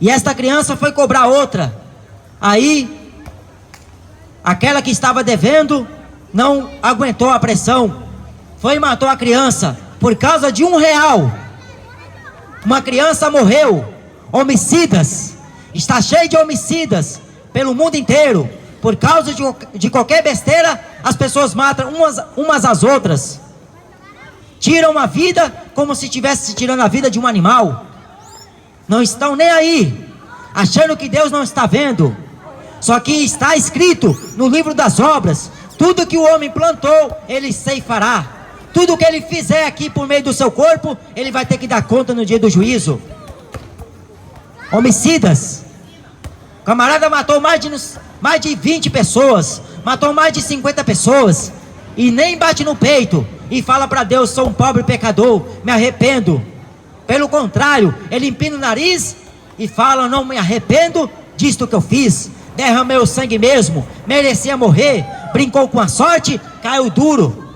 E esta criança foi cobrar outra. Aí, aquela que estava devendo não aguentou a pressão, foi e matou a criança por causa de R$1. Uma criança morreu. Homicidas, está cheio de homicidas pelo mundo inteiro. Por causa de qualquer besteira, as pessoas matam umas às outras, tiram a vida como se estivesse tirando a vida de um animal. Não estão nem aí, achando que Deus não está vendo. Só que está escrito no livro das obras: tudo que o homem plantou, ele ceifará. Tudo que ele fizer aqui por meio do seu corpo, ele vai ter que dar conta no dia do juízo. Homicidas. O camarada matou mais de 20 pessoas, matou mais de 50 pessoas, e nem bate no peito e fala para Deus: sou um pobre pecador, me arrependo. Pelo contrário, ele empina o nariz e fala: não me arrependo disto que eu fiz, derramei o sangue mesmo, merecia morrer, brincou com a sorte, caiu duro.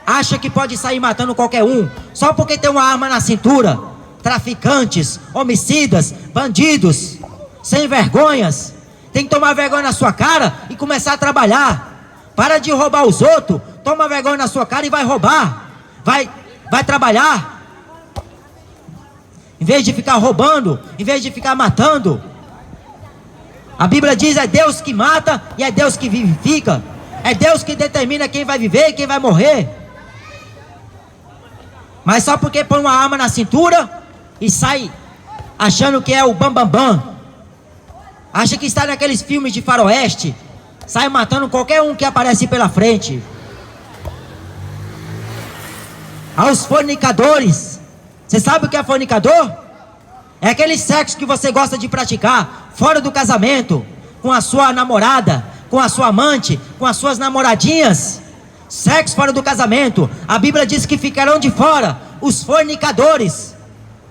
Acha que pode sair matando qualquer um, só porque tem uma arma na cintura. Traficantes, homicidas, bandidos, sem vergonhas. Tem que tomar vergonha na sua cara e começar a trabalhar. Para de roubar os outros, toma vergonha na sua cara e vai roubar. Vai trabalhar. Em vez de ficar roubando, em vez de ficar matando. A Bíblia diz: é Deus que mata e é Deus que vivifica. É Deus que determina quem vai viver e quem vai morrer. Mas só porque põe uma arma na cintura e sai achando que é o bambambam, acha que está naqueles filmes de faroeste, sai matando qualquer um que aparece pela frente. Aos fornicadores, você sabe o que é fornicador? É aquele sexo que você gosta de praticar fora do casamento, com a sua namorada, com a sua amante, com as suas namoradinhas. Sexo fora do casamento. A Bíblia diz que ficarão de fora os fornicadores.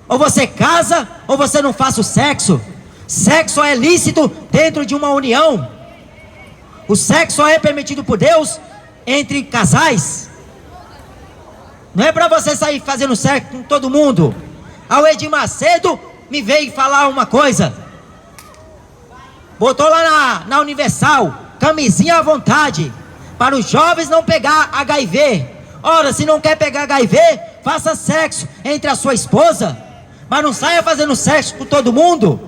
Ou você casa, ou você não faz o sexo. Sexo é lícito dentro de uma união. O sexo só é permitido por Deus entre casais. Não é para você sair fazendo sexo com todo mundo. Ao Edir Macedo me veio falar uma coisa. Botou lá na Universal, camisinha à vontade, para os jovens não pegar HIV. Ora, se não quer pegar HIV, faça sexo entre a sua esposa, mas não saia fazendo sexo com todo mundo,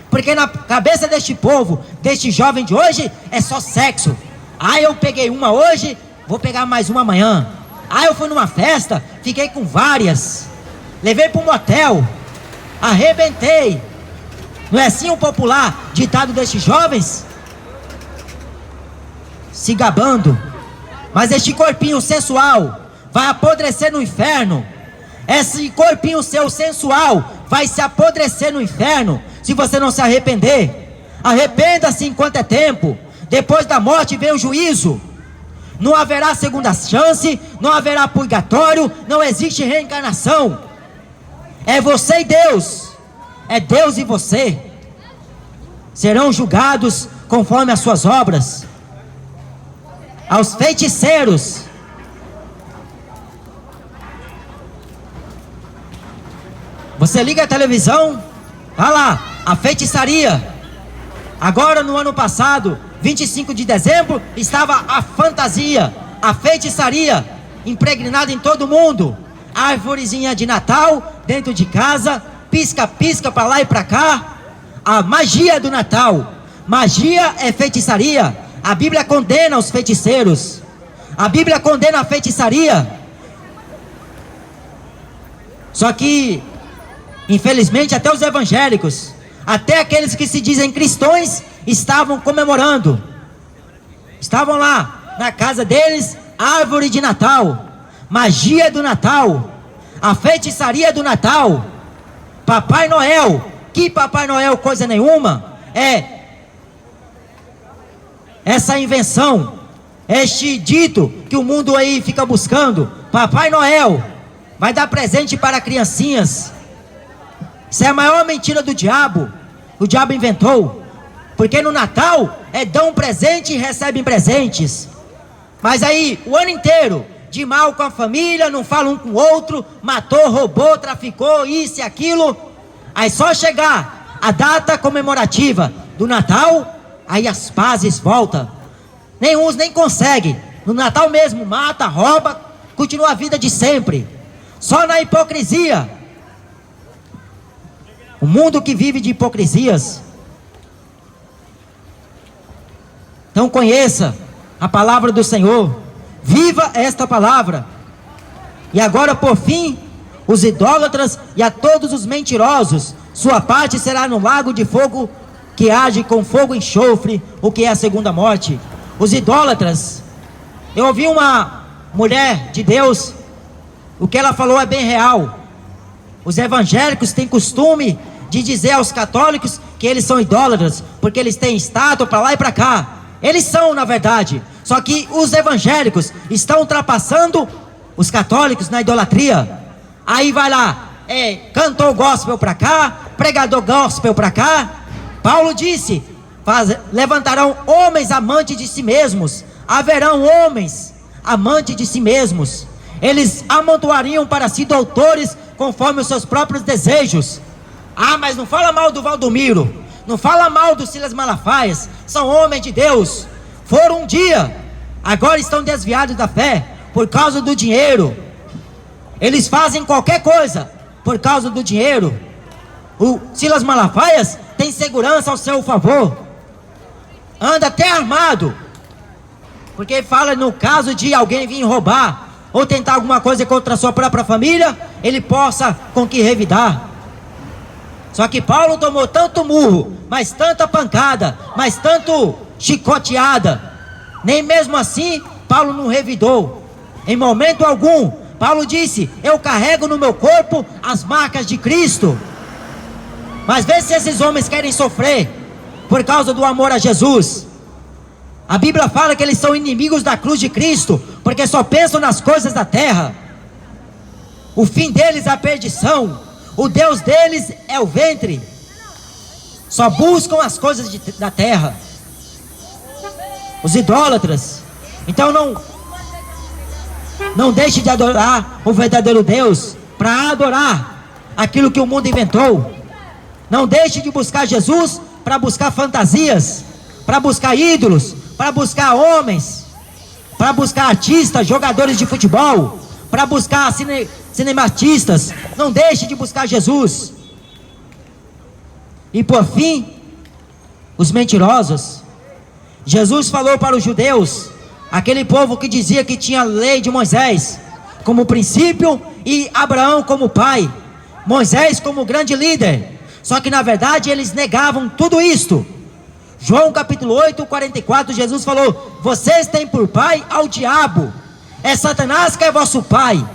porque na cabeça deste povo, deste jovem de hoje, é só sexo. Ah, eu peguei uma hoje, vou pegar mais uma amanhã. Ah, eu fui numa festa, fiquei com várias, levei para um motel, arrebentei. Não é assim o popular ditado destes jovens? se gabando, mas este corpinho sensual vai apodrecer no inferno. Esse corpinho seu sensual vai se apodrecer no inferno se você não se arrepender. Arrependa-se enquanto é tempo. Depois da morte vem o juízo. Não haverá segunda chance, não haverá purgatório, não existe reencarnação. É você e Deus. É Deus e você. Serão julgados conforme as suas obras. Aos feiticeiros, você liga a televisão, tá lá, a feitiçaria. Agora no ano passado, 25 de dezembro, estava a fantasia, a feitiçaria, impregnada em todo mundo. Árvorezinha de Natal, dentro de casa, pisca-pisca para lá e para cá. A magia do Natal. Magia é feitiçaria. A Bíblia condena os feiticeiros. A Bíblia condena a feitiçaria. Só que, infelizmente, até os evangélicos, até aqueles que se dizem cristãos, estavam comemorando. Estavam lá, na casa deles, árvore de Natal, magia do Natal, a feitiçaria do Natal, Papai Noel. Que Papai Noel coisa nenhuma. É essa invenção, este dito que o mundo aí fica buscando. Papai Noel vai dar presente para criancinhas. Isso é a maior mentira do diabo. O diabo inventou. Porque no Natal dão um presente e recebem presentes. Mas aí o ano inteiro de mal com a família, não fala um com o outro, matou, roubou, traficou, isso e aquilo. Aí só chegar a data comemorativa do Natal, aí as pazes voltam. Nem uns nem conseguem. No Natal mesmo mata, rouba, continua a vida de sempre. Só na hipocrisia. O mundo que vive de hipocrisias. Então conheça a palavra do Senhor. Viva esta palavra. E agora por fim, os idólatras e a todos os mentirosos, sua parte será no lago de fogo que age com fogo e enxofre, o que é a segunda morte. Os idólatras. Eu ouvi uma mulher de Deus, o que ela falou é bem real. Os evangélicos têm costume de dizer aos católicos que eles são idólatras, porque eles têm estátua para lá e para cá. Eles são, na verdade. Só que os evangélicos estão ultrapassando os católicos na idolatria. Aí vai lá, cantor gospel para cá, pregador gospel para cá. Paulo disse, levantarão homens amantes de si mesmos. Haverão homens amantes de si mesmos. Eles amontoariam para si doutores conforme os seus próprios desejos. Ah, mas não fala mal do Valdomiro, não fala mal do Silas Malafaias. São homens de Deus. Foram um dia, agora estão desviados da fé por causa do dinheiro. Eles fazem qualquer coisa por causa do dinheiro. O Silas Malafaias tem segurança ao seu favor, anda até armado, porque fala no caso de alguém vir roubar ou tentar alguma coisa contra a sua própria família, ele possa com que revidar. Só que Paulo tomou tanto murro, mas tanta pancada, mas tanto chicoteada, nem mesmo assim Paulo não revidou. Em momento algum Paulo disse, eu carrego no meu corpo as marcas de Cristo. Mas vê se esses homens querem sofrer por causa do amor a Jesus. A Bíblia fala que eles são inimigos da cruz de Cristo, porque só pensam nas coisas da terra. O fim deles é a perdição. O Deus deles é o ventre. Só buscam as coisas da terra. Os idólatras. Então não deixe de adorar o verdadeiro Deus para adorar aquilo que o mundo inventou. Não deixe de buscar Jesus para buscar fantasias, para buscar ídolos, para buscar homens, para buscar artistas, jogadores de futebol, para buscar cinematistas. Não deixe de buscar Jesus. E por fim, os mentirosos. Jesus falou para os judeus, aquele povo que dizia que tinha a lei de Moisés como princípio e Abraão como pai, Moisés como grande líder. Só que na verdade eles negavam tudo isto. João capítulo 8, 44, Jesus falou: vocês têm por pai ao diabo. É Satanás que é vosso pai,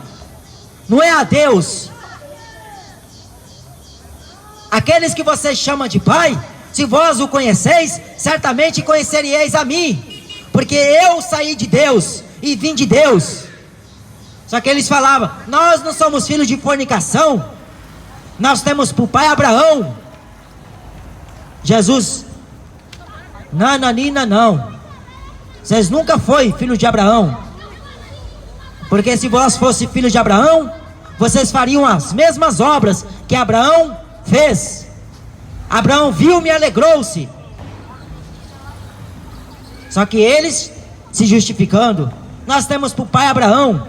não é a Deus. Aqueles que vocês chamam de pai, se vós o conheceis, certamente conheceríeis a mim, porque eu saí de Deus e vim de Deus. Só que eles falavam: nós não somos filhos de fornicação, nós temos por pai Abraão. Jesus: nananina, não, vocês nunca foram filhos de Abraão, porque se vós fossem filhos de Abraão, vocês fariam as mesmas obras que Abraão fez. Abraão viu-me e alegrou-se. Só que eles se justificando: nós temos por pai Abraão.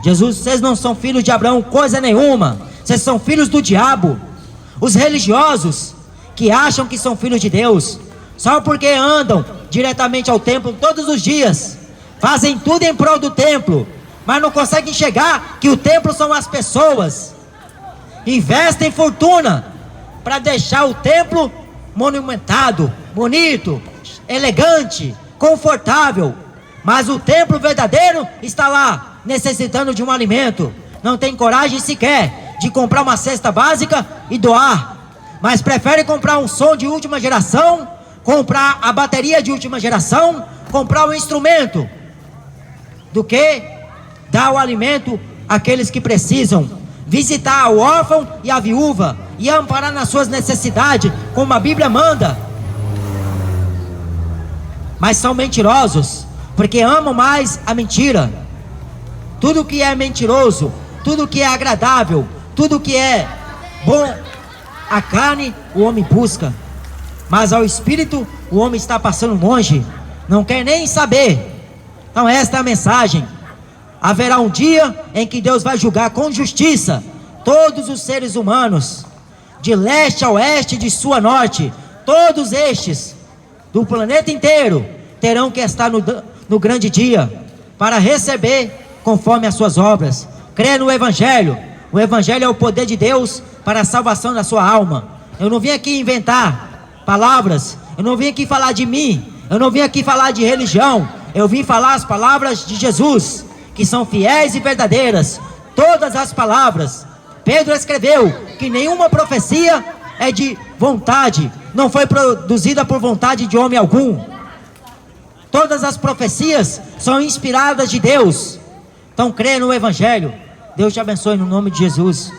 Jesus: vocês não são filhos de Abraão coisa nenhuma, vocês são filhos do diabo. Os religiosos que acham que são filhos de Deus, só porque andam diretamente ao templo todos os dias, fazem tudo em prol do templo, mas não conseguem enxergar que o templo são as pessoas. Investem fortuna para deixar o templo monumentado, bonito, elegante, confortável, mas o templo verdadeiro está lá, necessitando de um alimento. Não tem coragem sequer de comprar uma cesta básica e doar, mas prefere comprar um som de última geração, comprar a bateria de última geração, comprar um instrumento, do que dar o alimento àqueles que precisam, visitar o órfão e a viúva e amparar nas suas necessidades, como a Bíblia manda. Mas são mentirosos, porque amam mais a mentira. Tudo que é mentiroso, tudo que é agradável, tudo que é bom, a carne o homem busca, mas ao espírito o homem está passando longe, não quer nem saber. Então esta é a mensagem. Haverá um dia em que Deus vai julgar com justiça todos os seres humanos, de leste a oeste, de sul a norte. Todos estes do planeta inteiro terão que estar no grande dia, para receber conforme as suas obras. Crê no Evangelho. O Evangelho é o poder de Deus para a salvação da sua alma. Eu não vim aqui inventar palavras, eu não vim aqui falar de mim, eu não vim aqui falar de religião, eu vim falar as palavras de Jesus, que são fiéis e verdadeiras. Todas as palavras. Pedro escreveu que nenhuma profecia é de vontade, não foi produzida por vontade de homem algum. Todas as profecias são inspiradas de Deus. Então crê no Evangelho. Deus te abençoe no nome de Jesus.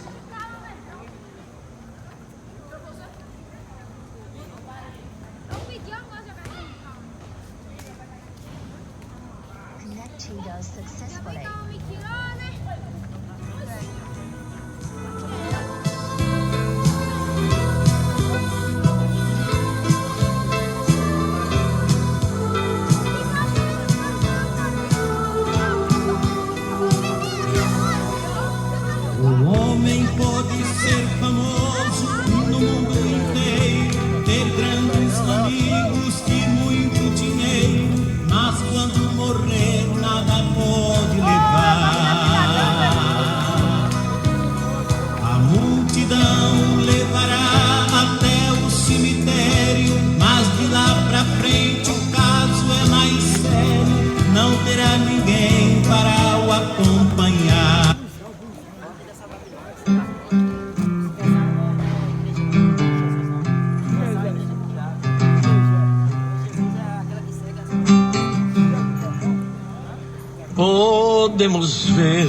Connecting us successfully. O homem pode ser famoso no mundo inteiro, ter grandes amigos e muito dinheiro, mas quando morrer nada pode levar. A multidão levará até o cemitério, mas de lá pra frente o caso é mais sério, não terá ninguém para o acompanhar. Podemos ver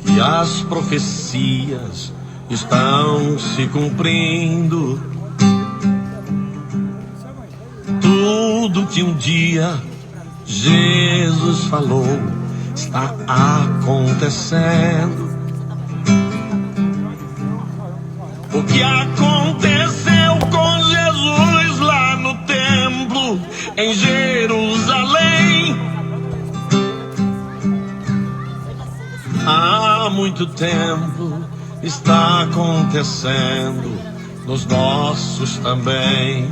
que as profecias estão se cumprindo. Tudo que um dia Jesus falou está acontecendo. O que aconteceu com Jesus lá no templo em Jerusalém, há muito tempo está acontecendo nos nossos também.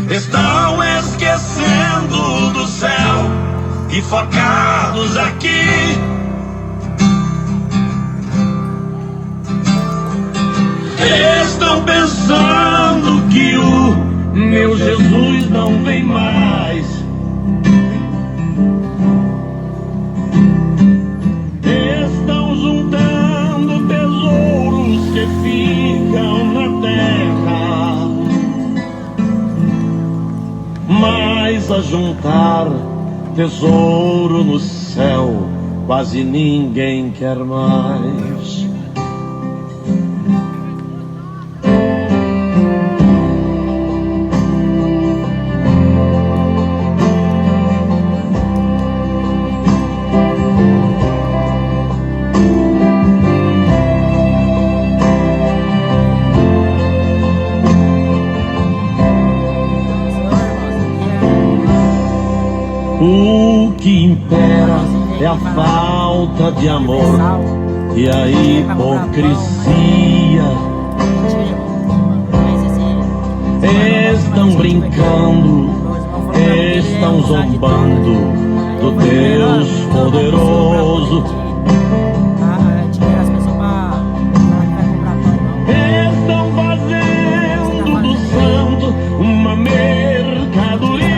Estão esquecendo do céu e focados aqui. Estou estão pensando que o meu Jesus não vem mais. Estão juntando tesouros que ficam na terra, mas a juntar tesouro no céu quase ninguém quer mais. O que impera é a falta de amor e a hipocrisia. Estão brincando, estão zombando do Deus poderoso. Estão fazendo do santo uma mercadoria.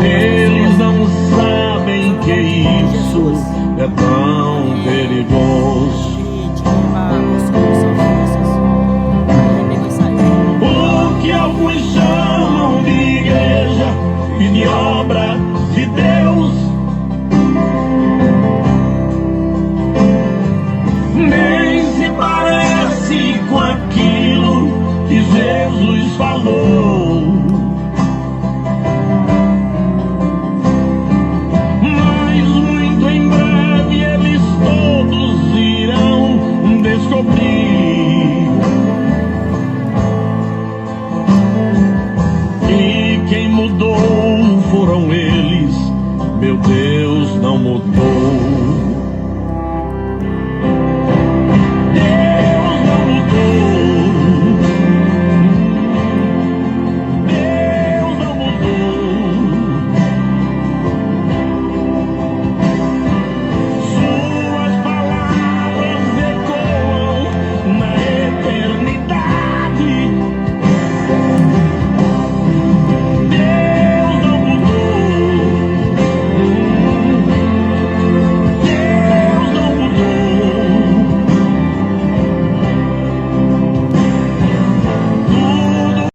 Eles não sabem que isso é tão perigoso. O que alguns chamam de igreja e de obra de Deus nem se parece com aquilo que Jesus falou. Mas muito em breve eles todos irão descobrir que quem mudou foram eles, meu Deus.